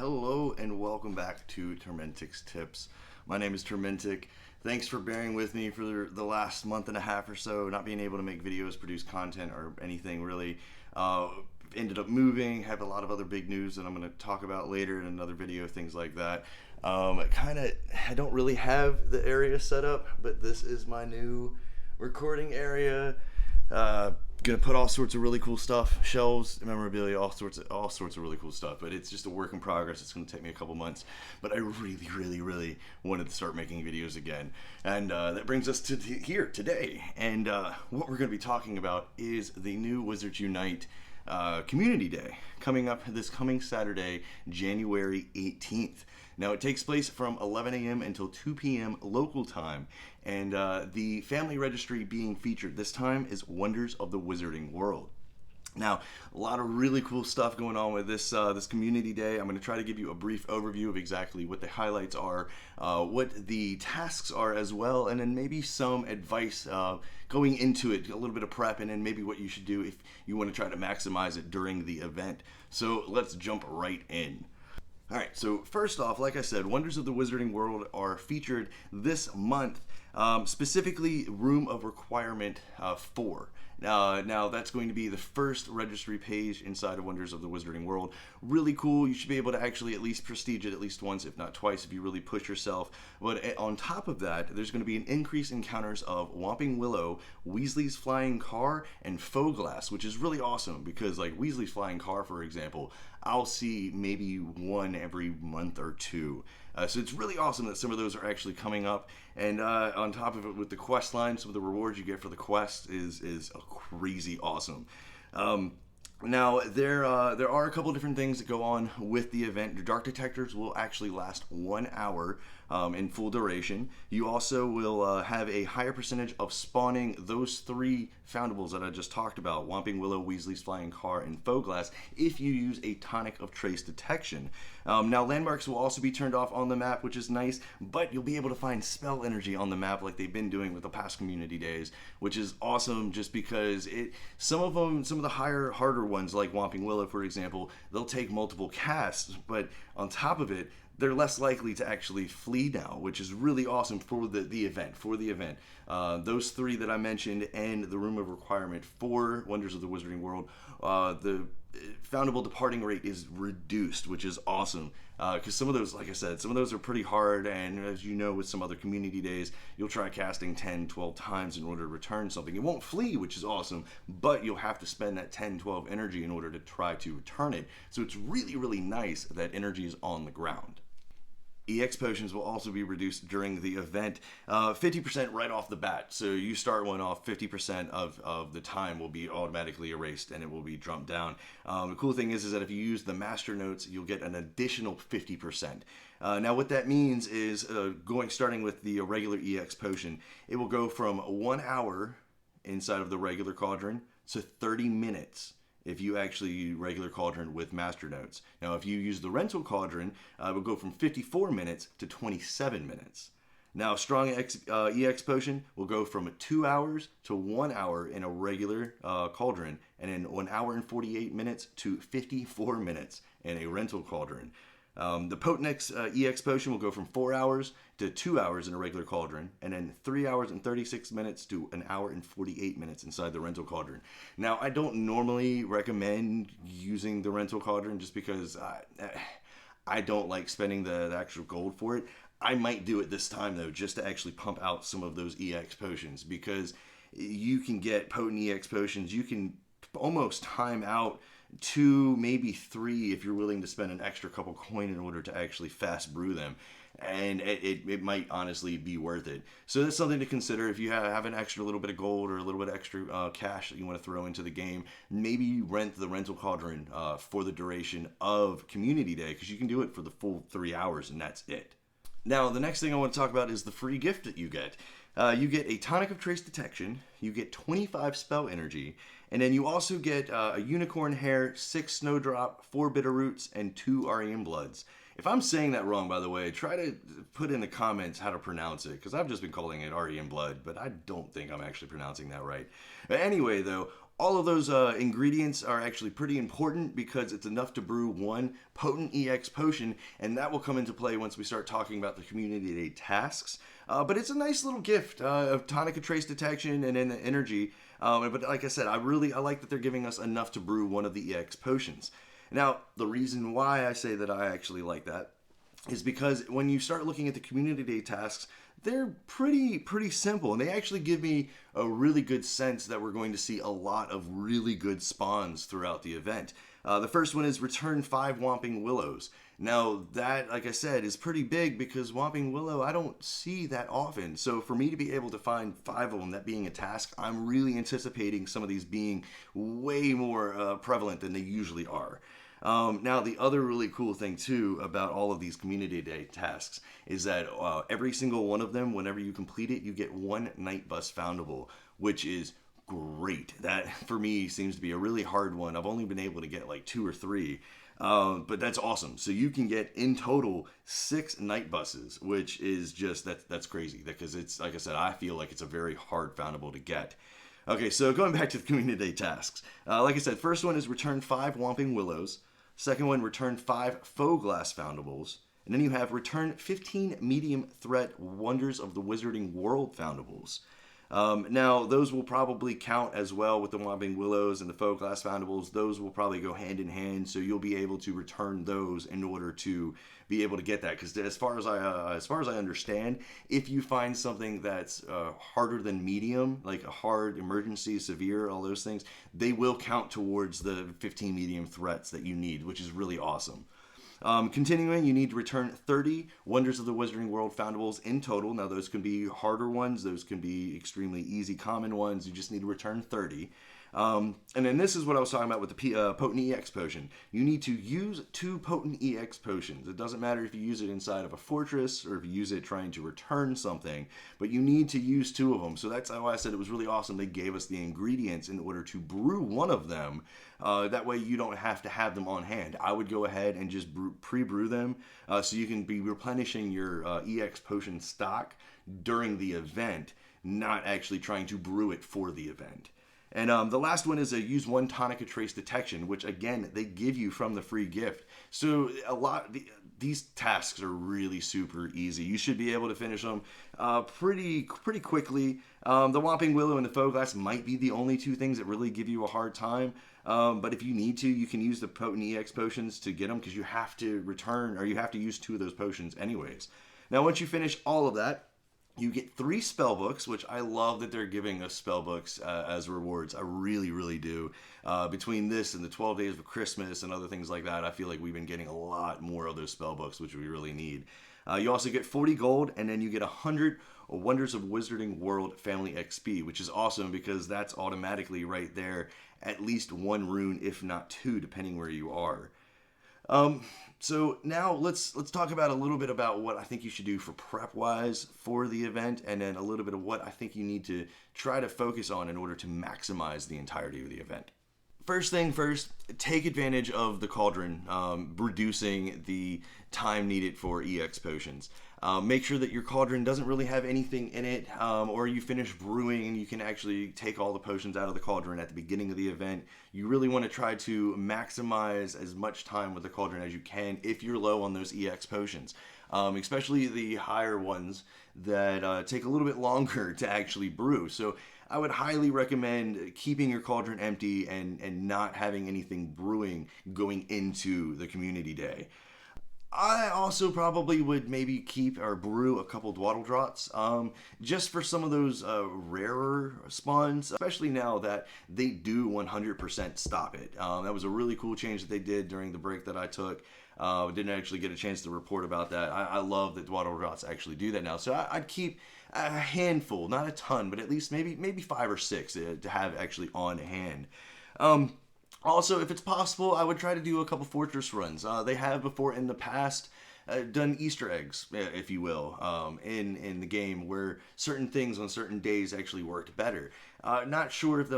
Hello and welcome back to Turmentic's Tips. My name is Turmentic. Thanks for bearing with me for the last month and a half or so, not being able to make videos, produce content, or anything really. Ended up moving, have a lot of other big news that I'm going to talk about later in another video, things like that. I don't really have the area set up, but this is my new recording area. Gonna put all sorts of really cool stuff, shelves, memorabilia, all sorts of really cool stuff. But it's just a work in progress. It's gonna take me a couple months. But I really wanted to start making videos again, and that brings us to here today. And what we're gonna be talking about is the new Wizards Unite Community Day coming up this coming Saturday, January 18th. Now, it takes place from 11 a.m. until 2 p.m. local time, and the family registry being featured this time is Wonders of the Wizarding World. Now, a lot of really cool stuff going on with this community day. I'm going to try to give you a brief overview of exactly what the highlights are, what the tasks are as well, and then maybe some advice going into it, a little bit of prep, and then maybe what you should do if you want to try to maximize it during the event. So let's jump right in. Alright, so first off, like I said, Wonders of the Wizarding World are featured this month, specifically Room of Requirement 4. Now, that's going to be the first registry page inside of Wonders of the Wizarding World. Really cool. You should be able to actually at least prestige it at least once, if not twice, if you really push yourself. But on top of that, there's going to be an increase in encounters of Whomping Willow, Weasley's Flying Car, and Foglass, which is really awesome because, like, Weasley's Flying Car, for example, I'll see maybe one every month or two. So it's really awesome that some of those are actually coming up. And on top of it, with the quest line, some of the rewards you get for the quest is crazy awesome. Now, there are a couple different things that go on with the event. Your dark detectors will actually last 1 hour in full duration. You also will have a higher percentage of spawning those three foundables that I just talked about, Whomping Willow, Weasley's Flying Car, and Foglass, if you use a tonic of trace detection. Now, landmarks will also be turned off on the map, which is nice, but you'll be able to find spell energy on the map like they've been doing with the past community days, which is awesome just because some of the harder ones, like Whomping Willow, for example, they'll take multiple casts, but on top of it, they're less likely to actually flee now, which is really awesome for the event. Those three that I mentioned and the Room of Requirement for Wonders of the Wizarding World, the foundable departing rate is reduced, which is awesome. Because some of those, like I said, some of those are pretty hard, and as you know, with some other community days, you'll try casting 10, 12 times in order to return something. It won't flee, which is awesome, but you'll have to spend that 10, 12 energy in order to try to return it. So it's really nice that energy is on the ground. EX potions will also be reduced during the event, 50% right off the bat. So you start one off, 50% of the time will be automatically erased and it will be jumped down. The cool thing is that if you use the master notes, you'll get an additional 50%. Now what that means is starting with the regular EX potion, it will go from 1 hour inside of the regular cauldron to 30 minutes. If you actually use regular cauldron with master notes. Now, if you use the rental cauldron, it will go from 54 minutes to 27 minutes. Now, strong EX potion will go from 2 hours to 1 hour in a regular cauldron, and in 1 hour and 48 minutes to 54 minutes in a rental cauldron. The Potenix EX potion will go from 4 hours to 2 hours in a regular cauldron, and then 3 hours and 36 minutes to 1 hour and 48 minutes inside the rental cauldron. Now, I don't normally recommend using the rental cauldron just because I don't like spending the actual gold for it. I might do it this time, though, just to actually pump out some of those EX potions, because you can get potent EX potions. You can almost time out 2, maybe 3 if you're willing to spend an extra couple coin in order to actually fast brew them, and it might honestly be worth it. So that's something to consider if you have an extra little bit of gold or a little bit of extra cash that you want to throw into the game. Maybe rent the rental cauldron for the duration of Community Day, because you can do it for the full 3 hours and that's it. Now, the next thing I want to talk about is the free gift that you get. You get a tonic of trace detection, you get 25 spell energy, and then you also get a unicorn hair, 6 snowdrop, 4 bitter roots, and 2 REM bloods. If I'm saying that wrong, by the way, try to put in the comments how to pronounce it, because I've just been calling it REM blood, but I don't think I'm actually pronouncing that right. But anyway, though, all of those ingredients are actually pretty important because it's enough to brew one potent EX potion, and that will come into play once we start talking about the Community Day tasks. But it's a nice little gift of Tonica Trace Detection and then energy. But like I said, I like that they're giving us enough to brew one of the EX potions. Now, the reason why I say that I actually like that is because when you start looking at the Community Day tasks, they're pretty simple, and they actually give me a really good sense that we're going to see a lot of really good spawns throughout the event. The first one is return 5 Whomping Willows. Now that, like I said, is pretty big because Whomping Willow I don't see that often. So for me to be able to find 5 of them, that being a task, I'm really anticipating some of these being way more prevalent than they usually are. Now, the other really cool thing, too, about all of these Community Day tasks is that every single one of them, whenever you complete it, you get 1 Night Bus Foundable, which is great. That, for me, seems to be a really hard one. I've only been able to get like 2 or 3, but that's awesome. So you can get, in total, 6 Night Buses, which is just, that's crazy, because it's, like I said, I feel like it's a very hard foundable to get. Okay, so going back to the Community Day tasks. Like I said, first one is return 5 Whomping Willows. Second one, return 5 Faux Glass Foundables. And then you have return 15 Medium Threat Wonders of the Wizarding World Foundables. Now, those will probably count as well with the Whomping Willows and the Faux Glass Foundables. Those will probably go hand in hand, so you'll be able to return those in order to be able to get that. Because as far as I understand, if you find something that's harder than medium, like a hard, emergency, severe, all those things, they will count towards the 15 medium threats that you need, which is really awesome. Continuing, you need to return 30 Wonders of the Wizarding World Foundables in total. Now, those can be harder ones. Those can be extremely easy, common ones. You just need to return 30. And then this is what I was talking about with the Potent EX Potion. You need to use 2 Potent EX Potions. It doesn't matter if you use it inside of a fortress or if you use it trying to return something, but you need to use 2 of them. So that's why I said it was really awesome. They gave us the ingredients in order to brew one of them. That way you don't have to have them on hand. I would go ahead and just pre-brew them so you can be replenishing your EX Potion stock during the event, not actually trying to brew it for the event. And the last one is a use 1 Tonica Trace Detection, which again, they give you from the free gift. So these tasks are really super easy. You should be able to finish them pretty quickly. The Whomping Willow and the Faux Glass might be the only 2 things that really give you a hard time. But if you need to, you can use the Potent EX Potions to get them, because you have to return, or you have to use 2 of those potions anyways. Now, once you finish all of that, you get 3 spell books, which I love that they're giving us spell books as rewards. I really do. Between this and the 12 Days of Christmas and other things like that, I feel like we've been getting a lot more of those spell books, which we really need. You also get 40 gold, and then you get 100 Wonders of Wizarding World Family XP, which is awesome because that's automatically right there, at least 1 rune, if not 2, depending where you are. So now let's talk about a little bit about what I think you should do for prep-wise for the event, and then a little bit of what I think you need to try to focus on in order to maximize the entirety of the event. First thing first, take advantage of the cauldron, reducing the time needed for EX potions. Make sure that your cauldron doesn't really have anything in it, or you finish brewing and you can actually take all the potions out of the cauldron at the beginning of the event. You really want to try to maximize as much time with the cauldron as you can if you're low on those EX potions, especially the higher ones that take a little bit longer to actually brew. So I would highly recommend keeping your cauldron empty and not having anything brewing going into the Community Day. I also probably would maybe keep or brew a couple dwaddle drots, just for some of those rarer spawns, especially now that they do 100% stop it. That was a really cool change that they did during the break that I took. Didn't actually get a chance to report about that. I love that dwaddle drots actually do that now. So I'd keep a handful, not a ton, but at least maybe 5 or 6 to have actually on hand. Also, if it's possible, I would try to do a couple fortress runs. They have before in the past done Easter eggs, if you will, in the game where certain things on certain days actually worked better. Not sure if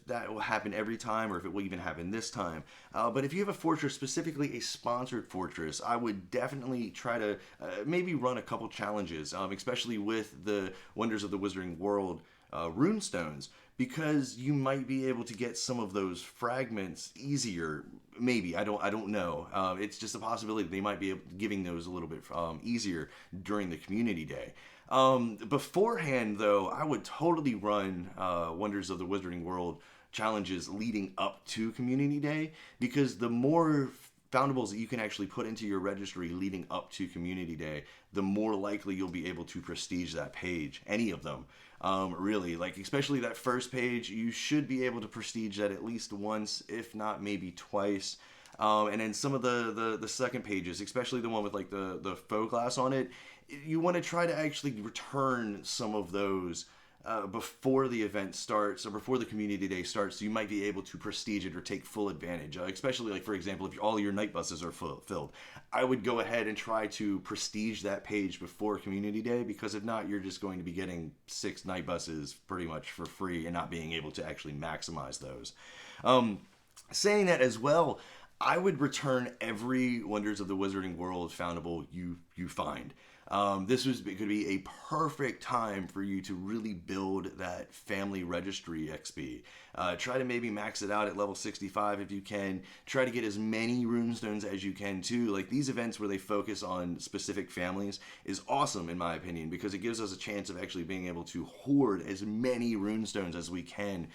that will happen every time or if it will even happen this time. But if you have a fortress, specifically a sponsored fortress, I would definitely try to maybe run a couple challenges, especially with the Wonders of the Wizarding World rune stones, because you might be able to get some of those fragments easier. Maybe, I don't know. It's just a possibility they might be giving those a little bit easier during the community day. Beforehand, though, I would totally run Wonders of the Wizarding World challenges leading up to community day, because the more foundables that you can actually put into your registry leading up to community day, the more likely you'll be able to prestige that page, any of them. Really, like especially that first page, you should be able to prestige that at least once, if not maybe twice. And then some of the second pages, especially the one with like the faux glass on it, you want to try to actually return some of those before the event starts, or before the community day starts, so you might be able to prestige it or take full advantage. Especially, like, for example, if all your night buses are filled, I would go ahead and try to prestige that page before community day, because if not, you're just going to be getting 6 night buses pretty much for free and not being able to actually maximize those. Saying that as well, I would return every Wonders of the Wizarding World foundable you find. It could be a perfect time for you to really build that family registry XP. Try to maybe max it out at level 65 if you can. Try to get as many runestones as you can too. Like, these events where they focus on specific families is awesome in my opinion, because it gives us a chance of actually being able to hoard as many runestones as we can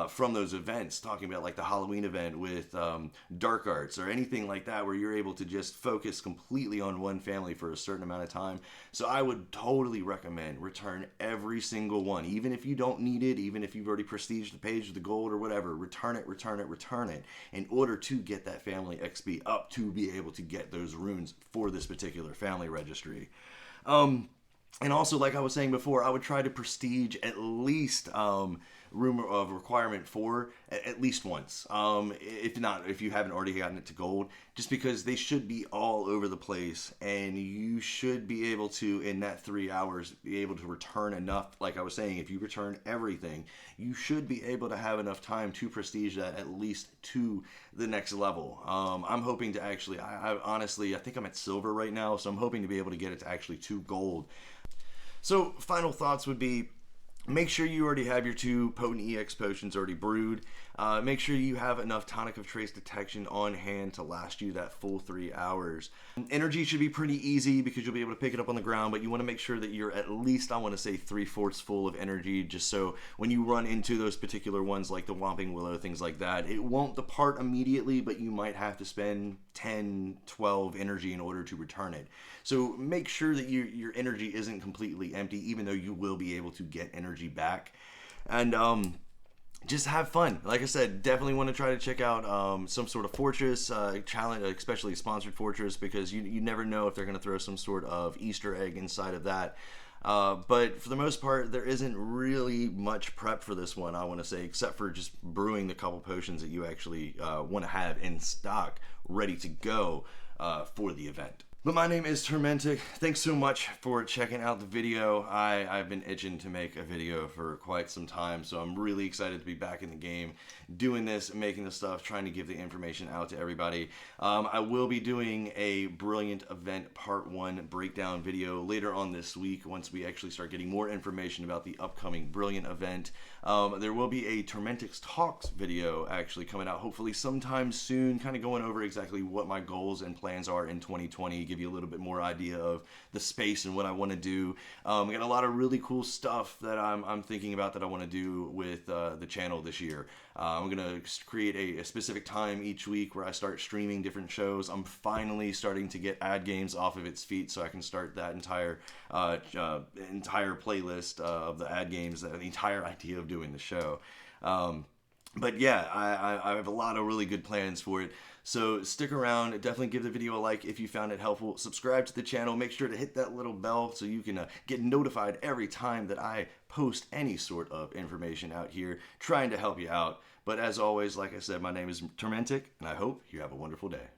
from those events. Talking about like the Halloween event with Dark Arts or anything like that, where you're able to just focus completely on one family for a certain amount of time. So I would totally recommend return every single one, even if you don't need it, even if you've already prestiged the page with the gold or whatever. Return it in order to get that family XP up to be able to get those runes for this particular family registry. And also, like I was saying before, I would try to prestige at least room of requirement 4 at least once. If you haven't already gotten it to gold, just because they should be all over the place, and you should be able to, in that 3 hours, be able to return enough. Like I was saying, if you return everything, you should be able to have enough time to prestige that at least to the next level. I'm hoping to actually, I honestly, I think I'm at silver right now, so I'm hoping to be able to get it to actually 2 gold. So final thoughts would be, make sure you already have your 2 potent EX potions already brewed. Make sure you have enough Tonic of Trace Detection on hand to last you that full 3 hours. Energy should be pretty easy because you'll be able to pick it up on the ground, but you want to make sure that you're at least, I want to say, 3/4 full of energy, just so when you run into those particular ones like the Whomping Willow, things like that, it won't depart immediately, but you might have to spend 10, 12 energy in order to return it. So make sure that your energy isn't completely empty, even though you will be able to get energy back. And just have fun. Like I said, definitely want to try to check out some sort of fortress challenge, especially a sponsored fortress, because you never know if they're going to throw some sort of Easter egg inside of that. But for the most part, there isn't really much prep for this one, I want to say, except for just brewing the couple potions that you actually want to have in stock, ready to go for the event. But my name is Turmentic. Thanks so much for checking out the video. I've been itching to make a video for quite some time, so I'm really excited to be back in the game, doing this, making this stuff, trying to give the information out to everybody. I will be doing a Brilliant Event Part 1 breakdown video later on this week, once we actually start getting more information about the upcoming Brilliant event. There will be a Turmentic's Talks video actually coming out, hopefully sometime soon, kind of going over exactly what my goals and plans are in 2020, give you a little bit more idea of the space and what I want to do. We got a lot of really cool stuff that I'm thinking about that I want to do with the channel this year. I'm going to create a specific time each week where I start streaming different shows. I'm finally starting to get ad games off of its feet, so I can start that entire playlist of the ad games, the entire idea of doing the show. But yeah, I have a lot of really good plans for it. So stick around, definitely give the video a like if you found it helpful. Subscribe to the channel, make sure to hit that little bell so you can get notified every time that I post any sort of information out here, trying to help you out. But as always, like I said, my name is Turmentic, and I hope you have a wonderful day.